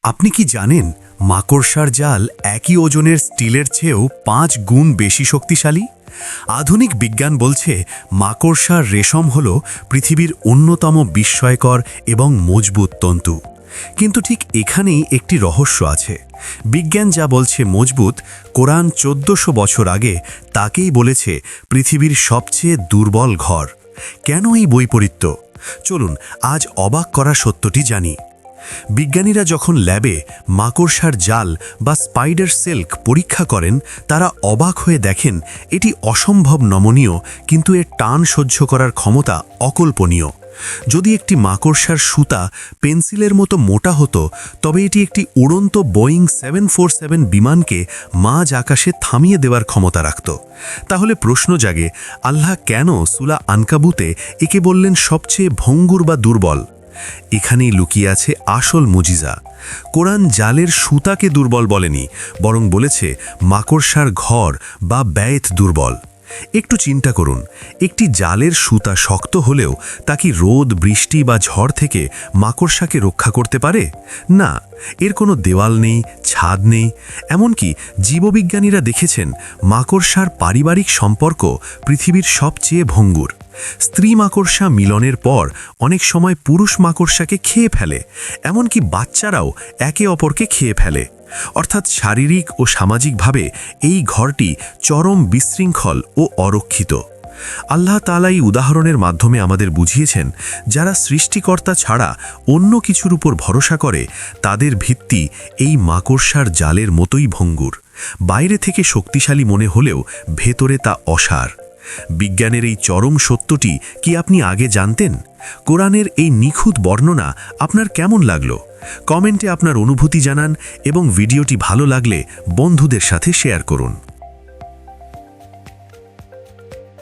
আপনি কি জানেন মাকড়সার জাল একই ওজনের স্টিলের চেয়েও ৫ গুণ বেশি শক্তিশালী? আধুনিক বিজ্ঞান বলছে মাকড়সার রেশম হল পৃথিবীর অন্যতম বিস্ময়কর এবং মজবুত তন্তু। কিন্তু ঠিক এখানেই একটি রহস্য আছে। বিজ্ঞান যা বলছে মজবুত, কোরআন ১৪০০ বছর আগে তাকেই বলেছে পৃথিবীর সবচেয়ে দুর্বল ঘর। কেন এই বৈপরীত্য? চলুন আজ অবাক করা সত্যটি জানি। বিজ্ঞানীরা যখন ল্যাবে মাকড়সার জাল বা স্পাইডার সিল্ক পরীক্ষা করেন, তারা অবাক হয়ে দেখেন এটি অসম্ভব নমনীয়, কিন্তু এর টান সহ্য করার ক্ষমতা অকল্পনীয়। যদি একটি মাকড়সার সুতা পেন্সিলের মতো মোটা হতো, তবে এটি একটি উড়ন্ত বোয়িং 747 বিমানকে মাঝ আকাশে থামিয়ে দেওয়ার ক্ষমতা রাখত। তাহলে প্রশ্ন জাগে, আল্লাহ কেন সূরা আনকাবুতে একে বললেন সবচেয়ে ভঙ্গুর বা দুর্বল? এখানেই লুকিয়ে আছে আসল মুজিজা। কোরআন জালের সুতাকে দুর্বল বলেনি, বরং বলেছে মাকড়সার ঘর বা ব্যয় দুর্বল। একটু চিন্তা করুন, একটি জালের সুতা শক্ত হলেও তা কি রোদ, বৃষ্টি বা ঝড় থেকে মাকড়সাকে রক্ষা করতে পারে? না, এর কোনো দেওয়াল নেই, ছাদ নেই। এমনকি জীববিজ্ঞানীরা দেখেছেন মাকড়সার পারিবারিক সম্পর্ক পৃথিবীর সবচেয়ে ভঙ্গুর। স্ত্রী মাকড়সা মিলনের পর অনেক সময় পুরুষ মাকড়সাকে খেয়ে ফেলে, এমনকি বাচ্চারাও একে অপরকে খেয়ে ফেলে। অর্থাৎ শারীরিক ও সামাজিকভাবে এই ঘরটি চরম বিশৃঙ্খল ও অরক্ষিত। আল্লাহ তাআলা এই উদাহরণের মাধ্যমে আমাদের বুঝিয়েছেন, যারা সৃষ্টিকর্তা ছাড়া অন্য কিছুর উপর ভরসা করে, তাদের ভিত্তি এই মাকড়সার জালের মতোই ভঙ্গুর। বাইরে থেকে শক্তিশালী মনে হলেও ভেতরে তা অসার। বিজ্ঞানের এই চরম সত্যটি কি আপনি আগে জানতেন? কোরআনের এই নিখুঁত বর্ণনা আপনার কেমন লাগলো? কমেন্টে আপনার অনুভূতি জানান এবং ভিডিওটি ভালো লাগলে বন্ধুদের সাথে শেয়ার করুন।